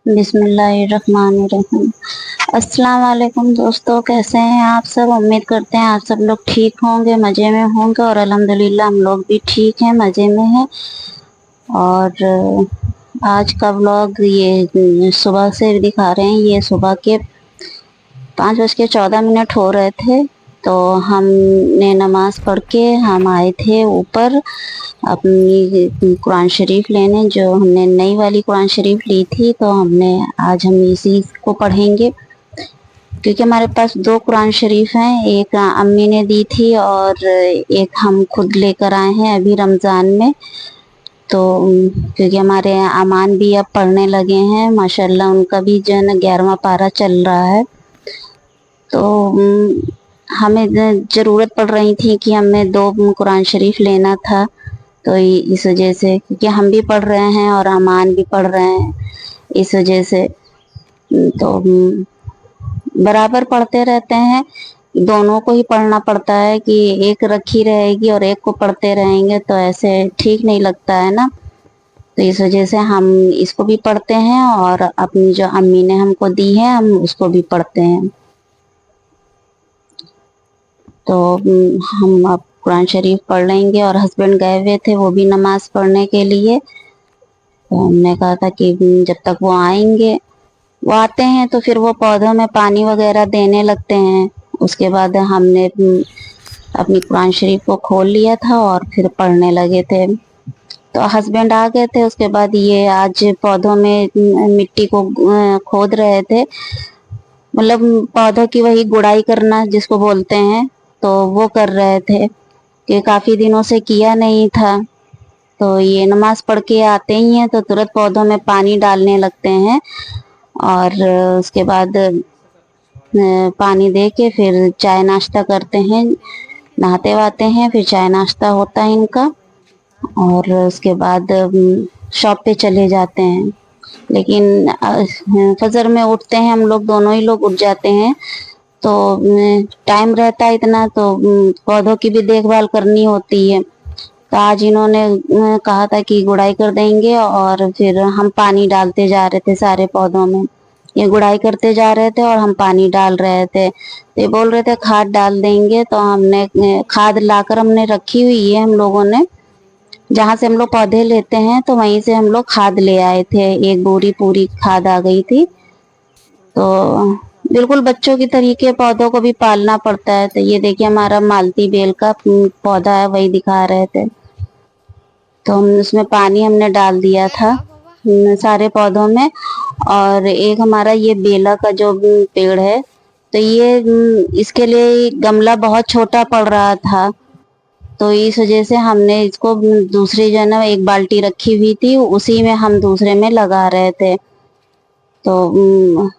बिस्मिल्लाहिर्रहमानिर्रहीम। अस्सलाम वालेकुम दोस्तों, कैसे हैं आप सब। उम्मीद करते हैं आप सब लोग ठीक होंगे, मज़े में होंगे। और अल्हम्दुलिल्लाह हम लोग भी ठीक हैं, मज़े में हैं। और आज का व्लॉग ये सुबह से दिखा रहे हैं। ये सुबह के 5:14 हो रहे थे, तो हमने नमाज पढ़ के हम आए थे ऊपर अपनी कुरान शरीफ लेने। जो हमने नई वाली कुरान शरीफ ली थी, तो हमने आज हम इसी को पढ़ेंगे, क्योंकि हमारे पास दो कुरान शरीफ हैं। एक अम्मी ने दी थी और एक हम खुद लेकर आए हैं अभी रमज़ान में। तो क्योंकि हमारे अमान भी अब पढ़ने लगे हैं माशाल्लाह, उनका भी जो है ना 11वां पारा चल रहा है। तो हमें ज़रूरत पड़ रही थी कि हमें दो कुरान शरीफ लेना था। तो इस वजह से, क्योंकि हम भी पढ़ रहे हैं और अमान भी पढ़ रहे हैं, इस वजह से तो बराबर पढ़ते रहते हैं। दोनों को ही पढ़ना पड़ता है कि एक रखी रहेगी और एक को पढ़ते रहेंगे तो ऐसे ठीक नहीं लगता है ना। तो इस वजह से हम इसको भी पढ़ते हैं और अपनी जो अम्मी ने हमको दी है हम उसको भी पढ़ते हैं। तो हम अब कुरान शरीफ पढ़ लेंगे। और हस्बैंड गए हुए थे वो भी नमाज पढ़ने के लिए। तो हमने कहा था कि जब तक वो आएंगे, वो आते हैं तो फिर वो पौधों में पानी वगैरह देने लगते हैं। उसके बाद हमने अपनी कुरान शरीफ को खोल लिया था और फिर पढ़ने लगे थे। तो हस्बैंड आ गए थे, उसके बाद ये आज पौधों में मिट्टी को खोद रहे थे, मतलब पौधों की वही गुड़ाई करना जिसको बोलते हैं, तो वो कर रहे थे कि काफी दिनों से किया नहीं था। तो ये नमाज पढ़ के आते ही हैं तो तुरंत पौधों में पानी डालने लगते हैं। और उसके बाद पानी दे के फिर चाय नाश्ता करते हैं, नहाते वाते हैं, फिर चाय नाश्ता होता है इनका। और उसके बाद शॉप पे चले जाते हैं। लेकिन फजर में उठते हैं, हम लोग दोनों ही लोग उठ जाते हैं। तो टाइम रहता है इतना, तो पौधों की भी देखभाल करनी होती है। तो आज इन्होंने कहा था कि गुड़ाई कर देंगे, और फिर हम पानी डालते जा रहे थे सारे पौधों में। ये गुड़ाई करते जा रहे थे और हम पानी डाल रहे थे। तो ये बोल रहे थे खाद डाल देंगे, तो हमने खाद लाकर हमने रखी हुई है। हम लोगों ने जहाँ से हम लोग पौधे लेते हैं तो वहीं से हम लोग खाद ले आए थे, एक बोरी पूरी खाद आ गई थी। तो बिल्कुल बच्चों की तरीके पौधों को भी पालना पड़ता है। तो ये देखिए हमारा मालती बेल का पौधा है, वही दिखा रहे थे। तो हम उसमें पानी हमने डाल दिया था सारे पौधों में। और एक हमारा ये बेला का जो पेड़ है, तो ये इसके लिए गमला बहुत छोटा पड़ रहा था। तो इस वजह से हमने इसको दूसरी जो है ना एक बाल्टी रखी हुई थी, उसी में हम दूसरे में लगा रहे थे। तो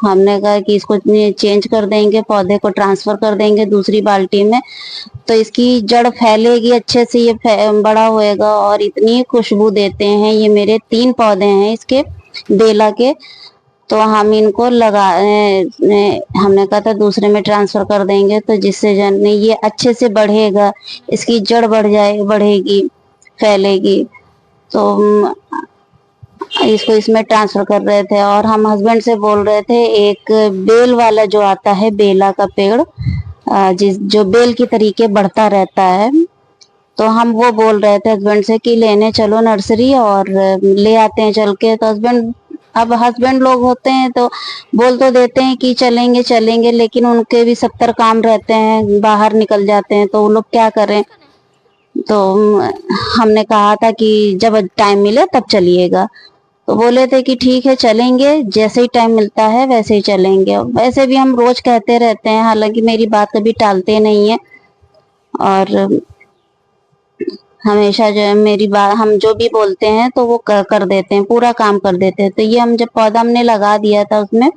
हमने कहा कि इसको चेंज कर देंगे, पौधे को ट्रांसफर कर देंगे दूसरी बाल्टी में, तो इसकी जड़ फैलेगी अच्छे से, ये बड़ा होएगा। और इतनी खुशबू देते हैं। ये मेरे 3 पौधे हैं इसके बेला के। तो हम इनको हमने कहा था दूसरे में ट्रांसफर कर देंगे, तो जिससे जन ये अच्छे से बढ़ेगा, इसकी जड़ बढ़ेगी, फैलेगी। तो इसको इसमें ट्रांसफर कर रहे थे। और हम हस्बैंड से बोल रहे थे एक बेल वाला जो आता है, बेला का पेड़, जिस जो बेल की तरीके बढ़ता रहता है, तो हम वो बोल रहे थे हस्बैंड से कि लेने चलो नर्सरी और ले आते हैं चल के। तो हस्बैंड लोग होते हैं तो बोल तो देते हैं कि चलेंगे चलेंगे, लेकिन उनके भी 70 काम रहते हैं, बाहर निकल जाते हैं, तो वो लोग क्या करें। तो हमने कहा था कि जब टाइम मिले तब चलिएगा। तो बोले थे कि ठीक है चलेंगे, जैसे ही टाइम मिलता है वैसे ही चलेंगे। वैसे भी हम रोज कहते रहते हैं, हालांकि मेरी बात कभी टालते नहीं है। और हमेशा जो है मेरी बात, हम जो भी बोलते हैं तो वो कर देते हैं, पूरा काम कर देते हैं। तो ये हम जब पौधा हमने लगा दिया था उसमें,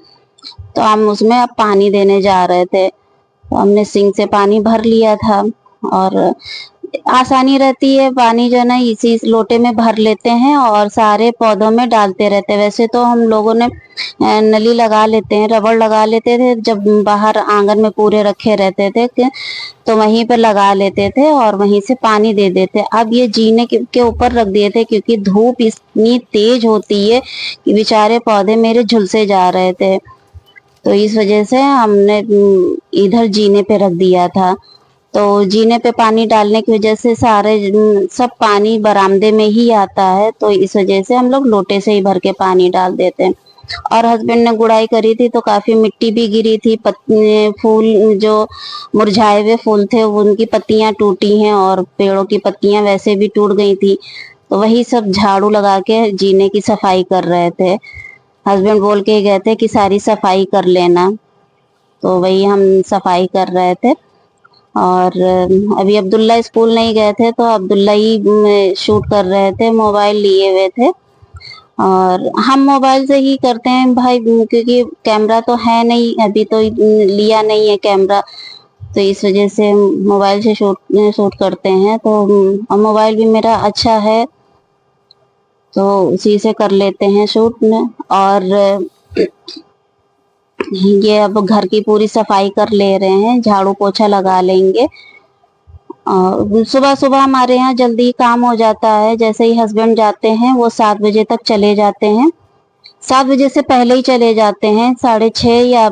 तो हम उसमें अब पानी देने जा रहे थे। तो हमने सिंक से पानी भर लिया था। और आसानी रहती है। पानी जो है ना इसी लोटे में भर लेते हैं और सारे पौधों में डालते रहते हैं। वैसे तो हम लोगों ने नली लगा लेते हैं, रबड़ लगा लेते थे जब बाहर आंगन में पूरे रखे रहते थे तो वहीं पर लगा लेते थे और वहीं से पानी दे देते। अब ये जीने के ऊपर रख दिए थे क्योंकि धूप इतनी तेज होती है कि बेचारे पौधे मेरे झुलसे जा रहे थे, तो इस वजह से हमने इधर जीने पे रख दिया था। तो जीने पे पानी डालने की वजह से सारे सब पानी बरामदे में ही आता है, तो इस वजह से हम लोग लोटे से ही भर के पानी डाल देते हैं। और हस्बैंड ने गुड़ाई करी थी तो काफी मिट्टी भी गिरी थी, फूल जो मुरझाए हुए फूल थे उनकी पत्तियां टूटी हैं और पेड़ों की पत्तियां वैसे भी टूट गई थी, तो वही सब झाड़ू लगा के जीने की सफाई कर रहे थे। हस्बैंड बोल के गए थे कि सारी सफाई कर लेना, तो वही हम सफाई कर रहे थे। और अभी अब्दुल्ला स्कूल नहीं गए थे तो अब्दुल्ला ही शूट कर रहे थे, मोबाइल लिए हुए थे। और हम मोबाइल से ही करते हैं भाई, क्योंकि कैमरा तो है नहीं, अभी तो लिया नहीं है कैमरा, तो इस वजह से मोबाइल से शूट शूट करते हैं। तो मोबाइल भी मेरा अच्छा है तो उसी से कर लेते हैं शूट में। और ये अब घर की पूरी सफाई कर ले रहे हैं, झाड़ू पोछा लगा लेंगे। सुबह सुबह हमारे यहाँ जल्दी काम हो जाता है, जैसे ही हस्बैंड जाते हैं वो 7 बजे तक चले जाते हैं, 7 बजे से पहले ही चले जाते हैं, 6:30 या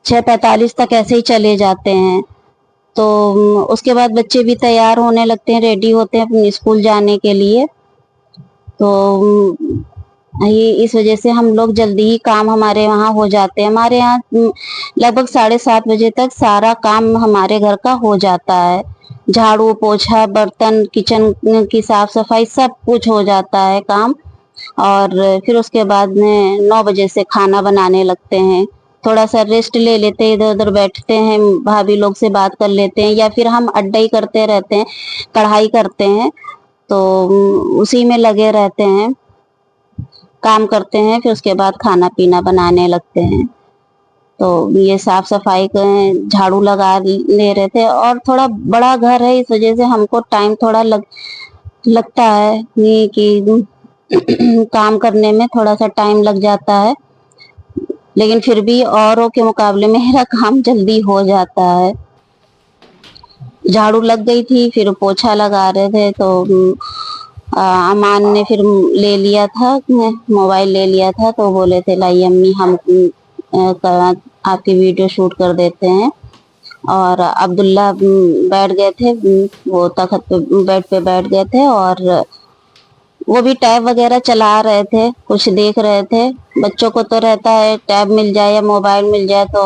6:45 तक ऐसे ही चले जाते हैं। तो उसके बाद बच्चे भी तैयार होने लगते हैं, रेडी होते हैं अपने स्कूल जाने के लिए। तो ये इस वजह से हम लोग जल्दी ही काम हमारे वहाँ हो जाते हैं। हमारे यहाँ लगभग 7:30 बजे तक सारा काम हमारे घर का हो जाता है, झाड़ू पोछा बर्तन किचन की साफ सफाई सब कुछ हो जाता है काम। और फिर उसके बाद में 9 बजे से खाना बनाने लगते हैं, थोड़ा सा रेस्ट ले लेते हैं, इधर उधर बैठते हैं, भाभी लोग से बात कर लेते हैं या फिर हम अड्डा ही करते रहते हैं, कढ़ाई करते हैं, तो उसी में लगे रहते हैं, काम करते हैं, फिर उसके बाद खाना पीना बनाने लगते हैं। तो ये साफ सफाई झाड़ू लगा ले रहे थे। और थोड़ा बड़ा घर है इस वजह से हमको टाइम थोड़ा लगता है कि काम करने में थोड़ा सा टाइम लग जाता है, लेकिन फिर भी औरों के मुकाबले में मेरा काम जल्दी हो जाता है। झाड़ू लग गई थी, फिर पोछा लगा रहे थे तो अमान ने फिर ले लिया था, मोबाइल ले लिया था, तो बोले थे लाई अम्मी हम आपकी वीडियो शूट कर देते हैं। और अब्दुल्ला बैठ गए थे, वो तख्त पे बेड पे बैठ गए थे और वो भी टैब वगैरह चला रहे थे, कुछ देख रहे थे। बच्चों को तो रहता है टैब मिल जाए या मोबाइल मिल जाए तो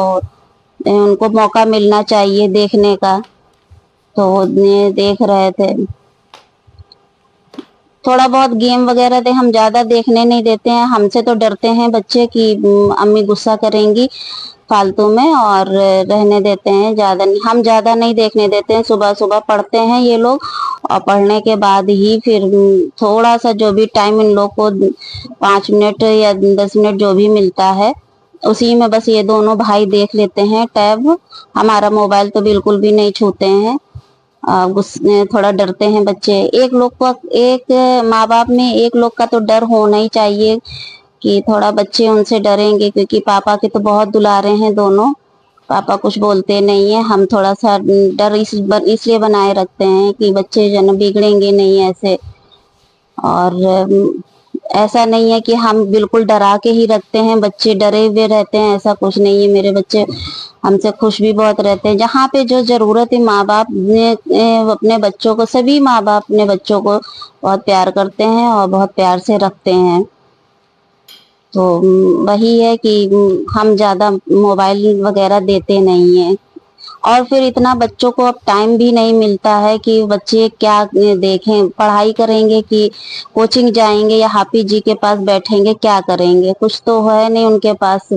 उनको मौका मिलना चाहिए देखने का, तो वो देख रहे थे। थोड़ा बहुत गेम वगैरह दे, हम ज्यादा देखने नहीं देते हैं, हमसे तो डरते हैं बच्चे कि अम्मी गुस्सा करेंगी फालतू में, और रहने देते हैं, ज्यादा नहीं, हम ज्यादा नहीं देखने देते हैं। सुबह सुबह पढ़ते हैं ये लोग और पढ़ने के बाद ही फिर थोड़ा सा जो भी टाइम इन लोग को 5 मिनट या 10 मिनट जो भी मिलता है उसी में बस ये दोनों भाई देख लेते हैं टैब। हमारा मोबाइल तो बिल्कुल भी नहीं छूते हैं, थोड़ा डरते हैं बच्चे। एक लोग को, एक माँ बाप में एक लोग का तो डर होना ही चाहिए कि थोड़ा बच्चे उनसे डरेंगे, क्योंकि पापा के तो बहुत दुलारे हैं दोनों, पापा कुछ बोलते नहीं है। हम थोड़ा सा डर इसलिए बनाए रखते हैं कि बच्चे जो है बिगड़ेंगे नहीं ऐसे। और ऐसा नहीं है कि हम बिल्कुल डरा के ही रखते हैं, बच्चे डरे हुए रहते हैं, ऐसा कुछ नहीं है। मेरे बच्चे हमसे खुश भी बहुत रहते हैं। जहाँ पे जो जरूरत है माँ बाप ने अपने बच्चों को, सभी माँ बाप अपने बच्चों को बहुत प्यार करते हैं और बहुत प्यार से रखते हैं। तो वही है कि हम ज्यादा मोबाइल वगैरह देते नहीं है। और फिर इतना बच्चों को अब टाइम भी नहीं मिलता है कि बच्चे क्या देखें, पढ़ाई करेंगे कि कोचिंग जाएंगे या हाफिज जी के पास बैठेंगे, क्या करेंगे, कुछ तो है नहीं उनके पास,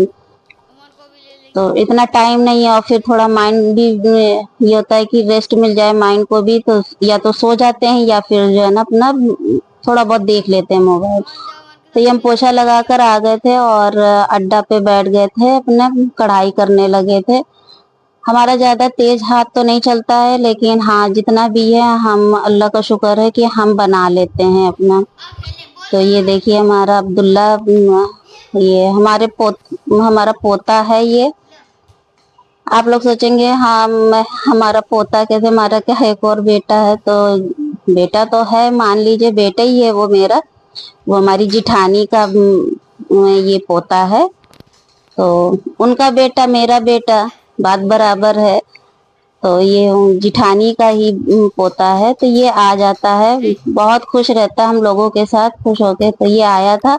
तो इतना टाइम नहीं है। और फिर थोड़ा माइंड भी ये होता है कि रेस्ट मिल जाए माइंड को भी, तो या तो सो जाते हैं या फिर जो है ना अपना थोड़ा बहुत देख लेते हैं मोबाइल। तो ये हम पोछा लगा कर आ गए थे और अड्डा पे बैठ गए थे, अपना कढ़ाई करने लगे थे। हमारा ज्यादा तेज हाथ तो नहीं चलता है, लेकिन हाँ जितना भी है हम अल्लाह का शुक्र है कि हम बना लेते हैं अपना। तो ये देखिए हमारा अब्दुल्ला, ये हमारा पोता है ये। आप लोग सोचेंगे हाँ हमारा पोता कैसे, हमारा क्या है, एक और बेटा है। तो बेटा तो है, मान लीजिए बेटा ही है वो मेरा। वो हमारी जिठानी का ये पोता है। तो उनका बेटा मेरा बेटा, बात बराबर है। तो ये जिठानी का ही पोता है। तो ये आ जाता है, बहुत खुश रहता है हम लोगों के साथ, खुश होके। तो ये आया था,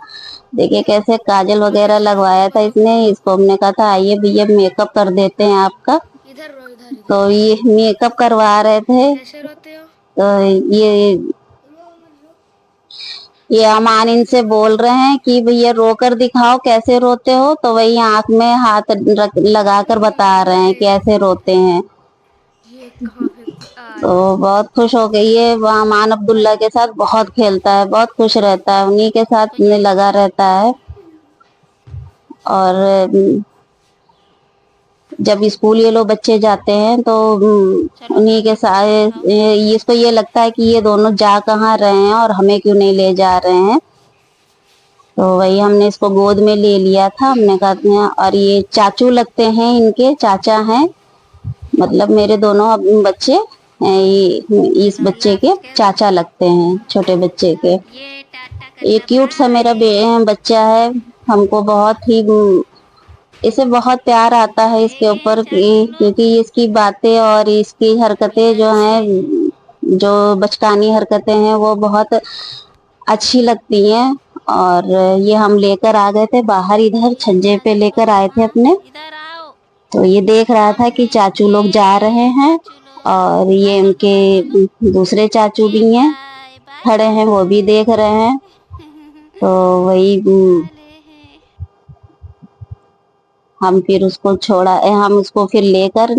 देखिए कैसे काजल वगैरह लगवाया था इसने। इसको हमने कहा था आइए भैया मेकअप कर देते हैं आपका। इधर रो, इधर इधर। तो ये मेकअप करवा रहे थे। कैसे रोते हो? तो ये अमान इनसे बोल रहे हैं कि भैया रोकर दिखाओ कैसे रोते हो। तो वही आंख में हाथ लगाकर बता रहे हैं कि ऐसे रोते हैं। ये कहाँ तो बहुत खुश हो गई है। वो अमान अब्दुल्ला के साथ बहुत खेलता है, बहुत खुश रहता है, उन्हीं के साथ लगा रहता है। और जब स्कूल ये लोग बच्चे जाते हैं तो उन्हीं के साथ इसको ये लगता है कि ये दोनों जा कहाँ रहे हैं और हमें क्यों नहीं ले जा रहे हैं। तो वही हमने इसको गोद में ले लिया था, हमने कहा। और ये चाचू लगते हैं, इनके चाचा हैं, मतलब मेरे दोनों बच्चे इस बच्चे के चाचा लगते हैं, छोटे बच्चे के। ये क्यूट सा मेरा बच्चा है। हमको बहुत ही इसे बहुत प्यार आता है इसके ऊपर, क्योंकि इसकी बातें और इसकी हरकतें जो हैं, जो बचकानी हरकतें हैं, वो बहुत अच्छी लगती हैं। और ये हम लेकर आ गए थे बाहर, इधर छज्जे पे लेकर आए थे अपने। तो ये देख रहा था कि चाचू लोग जा रहे हैं, और ये उनके दूसरे चाचू भी हैं खड़े हैं, वो भी देख रहे हैं। तो वही हम फिर उसको हम उसको फिर लेकर,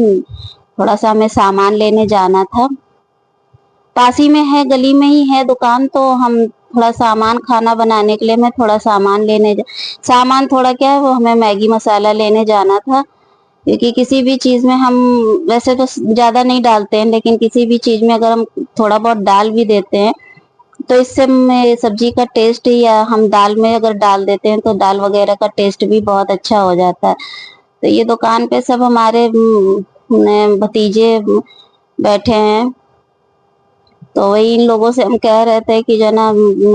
थोड़ा सा हमें सामान लेने जाना था। पास ही में है, गली में ही है दुकान। तो हम थोड़ा सामान, खाना बनाने के लिए मैं थोड़ा सामान सामान थोड़ा क्या है, वो हमें मैगी मसाला लेने जाना था। क्योंकि किसी भी चीज में हम वैसे तो ज्यादा नहीं डालते हैं, लेकिन किसी भी चीज में अगर हम थोड़ा बहुत डाल भी देते हैं तो इससे सब्जी का टेस्ट, या हम दाल में अगर डाल देते हैं तो दाल वगैरह का टेस्ट भी बहुत अच्छा हो जाता है। तो ये दुकान पे सब हमारे भतीजे बैठे हैं। तो वही इन लोगों से हम कह रहे थे कि जो ना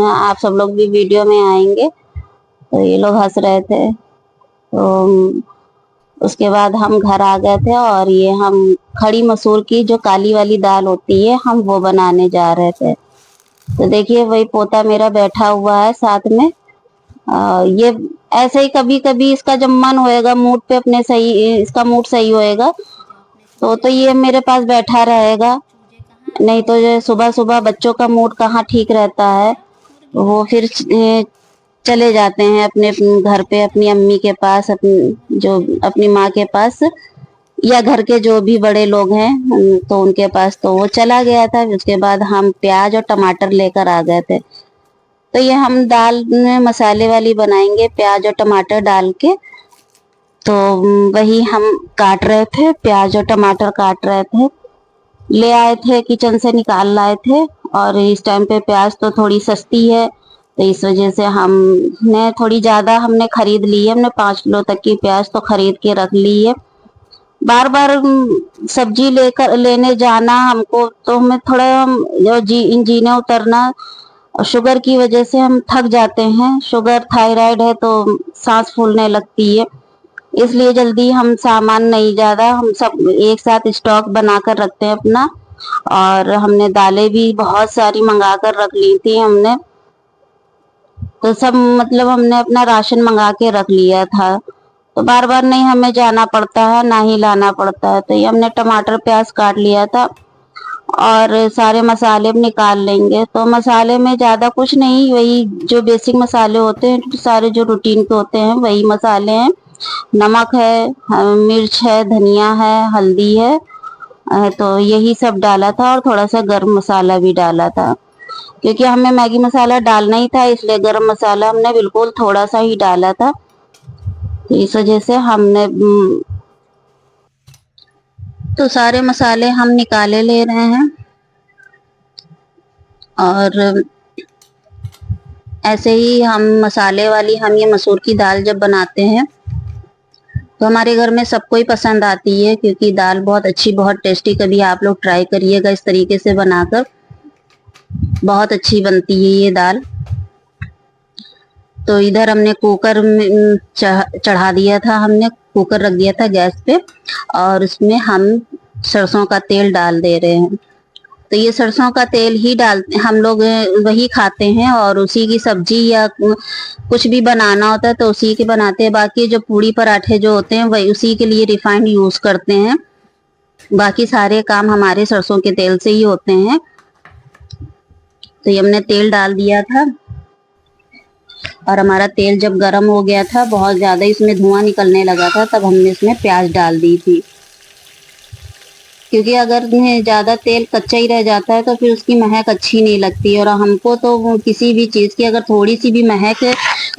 आप सब लोग भी वीडियो में आएंगे। तो ये लोग हंस रहे थे। तो उसके बाद हम घर आ गए थे, और ये हम खड़ी मसूर की जो काली वाली दाल होती है, हम वो बनाने जा रहे थे। तो देखिए वही पोता मेरा बैठा हुआ है साथ में। ये ऐसे ही कभी कभी इसका जब मन होएगा, मूड पे अपने सही, इसका मूड सही होएगा तो ये मेरे पास बैठा रहेगा। नहीं तो जो सुबह सुबह बच्चों का मूड कहाँ ठीक रहता है, वो फिर चले जाते हैं अपने घर पे, अपनी अम्मी के पास, अपनी माँ के पास, या घर के जो भी बड़े लोग हैं तो उनके पास। तो वो चला गया था। उसके बाद हम प्याज और टमाटर लेकर आ गए थे। तो ये हम दाल में मसाले वाली बनाएंगे, प्याज और टमाटर डाल के। तो वही हम काट रहे थे, प्याज और टमाटर काट रहे थे, ले आए थे किचन से, निकाल लाए थे। और इस टाइम पे प्याज तो थोड़ी सस्ती है, तो इस वजह से हमने थोड़ी ज्यादा हमने खरीद ली है। हमने 5 किलो तक की प्याज तो खरीद के रख ली है। बार बार सब्जी लेने जाना हमको, तो हमें थोड़ा जीने उतरना, शुगर की वजह से हम थक जाते हैं। शुगर थायराइड है तो सांस फूलने लगती है, इसलिए जल्दी हम सामान नहीं, ज्यादा हम सब एक साथ स्टॉक बनाकर रखते हैं अपना। और हमने दालें भी बहुत सारी मंगा कर रख ली थी हमने। तो सब मतलब हमने अपना राशन मंगा के रख लिया था। तो बार बार नहीं हमें जाना पड़ता है, ना ही लाना पड़ता है। तो ये हमने टमाटर प्याज काट लिया था, और सारे मसाले निकाल लेंगे। तो मसाले में ज्यादा कुछ नहीं, वही जो बेसिक मसाले होते हैं, सारे जो रूटीन के होते हैं वही मसाले हैं। नमक है, मिर्च है, धनिया है, हल्दी है। तो यही सब डाला था, और थोड़ा सा गरम मसाला भी डाला था। क्योंकि हमें मैगी मसाला डालना ही था, इसलिए गरम मसाला हमने बिल्कुल थोड़ा सा ही डाला था। तो इस वजह से हमने तो सारे मसाले हम निकाले ले रहे हैं और ऐसे ही हम मसाले वाली हम ये मसूर की दाल जब बनाते हैं तो हमारे घर में सबको ही पसंद आती है, क्योंकि दाल बहुत अच्छी, बहुत टेस्टी। कभी आप लोग ट्राई करिएगा इस तरीके से बनाकर, बहुत अच्छी बनती है ये दाल। तो इधर हमने कुकर में चढ़ा दिया था, हमने कुकर रख दिया था गैस पे और उसमें हम सरसों का तेल डाल दे रहे हैं। तो ये सरसों का तेल ही डालते हम लोग, वही खाते हैं और उसी की सब्जी या कुछ भी बनाना होता है तो उसी के बनाते हैं। बाकी जो पूड़ी पराठे जो होते हैं वही उसी के लिए रिफाइंड यूज करते हैं। बाकी सारे काम हमारे सरसों के तेल से ही होते हैं। तो ये हमने तेल डाल दिया था और हमारा तेल जब गर्म हो गया था, बहुत ज्यादा इसमें धुआं निकलने लगा था, तब हमने इसमें प्याज डाल दी थी। क्योंकि अगर ज्यादा तेल कच्चा ही रह जाता है तो फिर उसकी महक अच्छी नहीं लगती, और हमको तो किसी भी चीज की अगर थोड़ी सी भी महक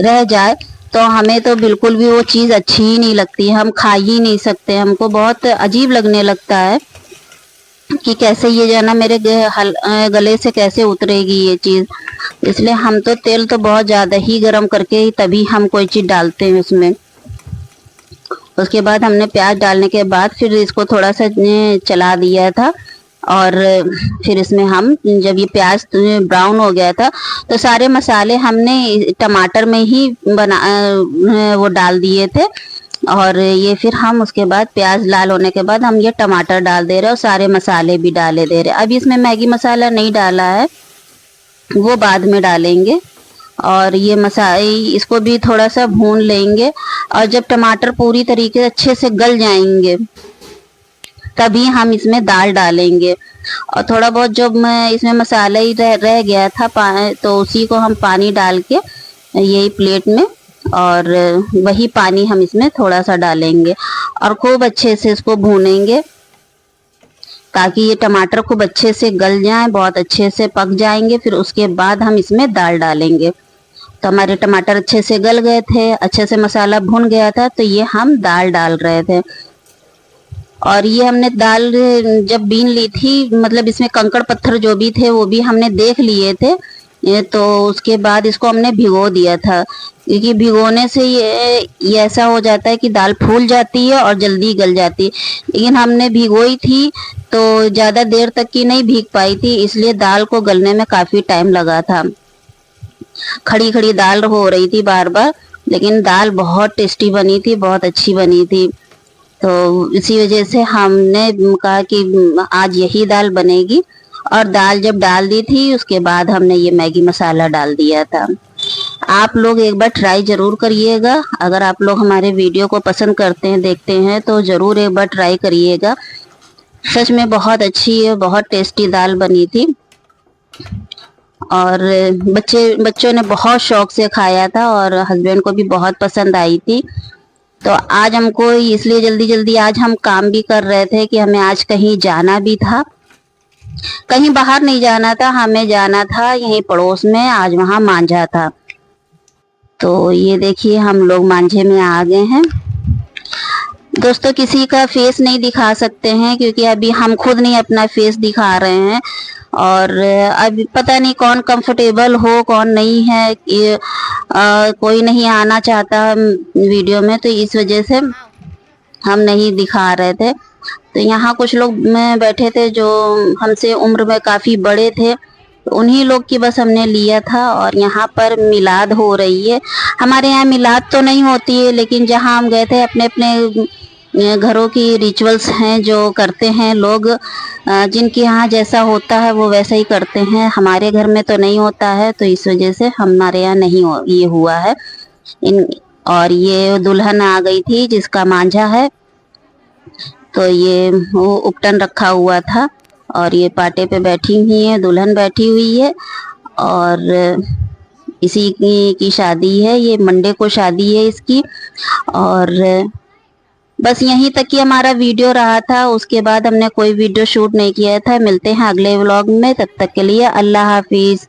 रह जाए तो हमें तो बिल्कुल भी वो चीज अच्छी ही नहीं लगती, हम खा ही नहीं सकते। हमको बहुत अजीब लगने लगता है कि कैसे ये जो है ना मेरे गले से कैसे उतरेगी ये चीज। इसलिए हम तो तेल तो बहुत ज्यादा ही गर्म करके ही तभी हम कोई चीज डालते हैं उसमें। उसके बाद हमने प्याज डालने के बाद फिर इसको थोड़ा सा चला दिया था और फिर इसमें हम जब ये प्याज ब्राउन हो गया था तो सारे मसाले हमने टमाटर में ही वो डाल दिए थे। और ये फिर हम उसके बाद प्याज लाल होने के बाद हम ये टमाटर डाल दे रहे हैं और सारे मसाले भी डाले दे रहे हैं। अभी इसमें मैगी मसाला नहीं डाला है, वो बाद में डालेंगे। और ये मसाले इसको भी थोड़ा सा भून लेंगे और जब टमाटर पूरी तरीके से अच्छे से गल जाएंगे तभी हम इसमें दाल डालेंगे। और थोड़ा बहुत जब इसमें मसाला ही रह गया था तो उसी को हम पानी डाल के यही प्लेट में, और वही पानी हम इसमें थोड़ा सा डालेंगे और खूब अच्छे से इसको भूनेंगे ताकि ये टमाटर खूब अच्छे से गल जाएं, बहुत अच्छे से पक जाएंगे। फिर उसके बाद हम इसमें दाल डालेंगे। तो हमारे टमाटर अच्छे से गल गए थे, अच्छे से मसाला भुन गया था, तो ये हम दाल डाल रहे थे। और ये हमने दाल जब बीन ली थी, मतलब इसमें कंकड़ पत्थर जो भी थे वो भी हमने देख लिए थे, तो उसके बाद इसको हमने भिगो दिया था। क्योंकि भिगोने से ये ऐसा हो जाता है कि दाल फूल जाती है और जल्दी गल जाती है। लेकिन हमने भिगोई थी तो ज़्यादा देर तक की नहीं भीग पाई थी, इसलिए दाल को गलने में काफ़ी टाइम लगा था। खड़ी खड़ी दाल हो रही थी बार बार, लेकिन दाल बहुत टेस्टी बनी थी, बहुत अच्छी बनी थी। तो इसी वजह से हमने कहा कि आज यही दाल बनेगी। और दाल जब डाल दी थी उसके बाद हमने ये मैगी मसाला डाल दिया था। आप लोग एक बार ट्राई जरूर करिएगा। अगर आप लोग हमारे वीडियो को पसंद करते हैं, देखते हैं, तो जरूर एक बार ट्राई करिएगा। सच में बहुत अच्छी है, बहुत टेस्टी दाल बनी थी और बच्चों ने बहुत शौक से खाया था और हस्बैंड को भी बहुत पसंद आई थी। तो आज हमको इसलिए जल्दी जल्दी आज हम काम भी कर रहे थे कि हमें आज कहीं जाना भी था। कहीं बाहर नहीं जाना था, हमें जाना था यहीं पड़ोस में, आज वहाँ मांझा था। तो ये देखिए हम लोग मांझे में आ गए हैं। दोस्तों किसी का फेस नहीं दिखा सकते हैं क्योंकि अभी हम खुद नहीं अपना फेस दिखा रहे हैं, और अभी पता नहीं कौन कंफर्टेबल हो कौन नहीं है। कोई नहीं आना चाहता वीडियो में, तो इस वजह से हम नहीं दिखा रहे थे। तो यहाँ कुछ लोग बैठे थे जो हमसे उम्र में काफ़ी बड़े थे, तो उन्हीं लोग की बस हमने लिया था। और यहाँ पर मिलाद हो रही है। हमारे यहाँ मिलाद तो नहीं होती है, लेकिन जहाँ हम गए थे अपने अपने घरों की रिचुअल्स हैं जो करते हैं लोग, जिनके यहाँ जैसा होता है वो वैसा ही करते हैं। हमारे घर में तो नहीं होता है, तो इस वजह से हमारे यहाँ नहीं ये हुआ है। और ये दुल्हन आ गई थी जिसका मांझा है, तो ये वो उपटन रखा हुआ था और ये पाटे पे बैठी हुई है, दुल्हन बैठी हुई है। और इसी की शादी है, ये मंडे को शादी है इसकी। और बस यहीं तक ही हमारा वीडियो रहा था, उसके बाद हमने कोई वीडियो शूट नहीं किया था। मिलते हैं अगले व्लॉग में, तब तक के लिए अल्लाह हाफिज।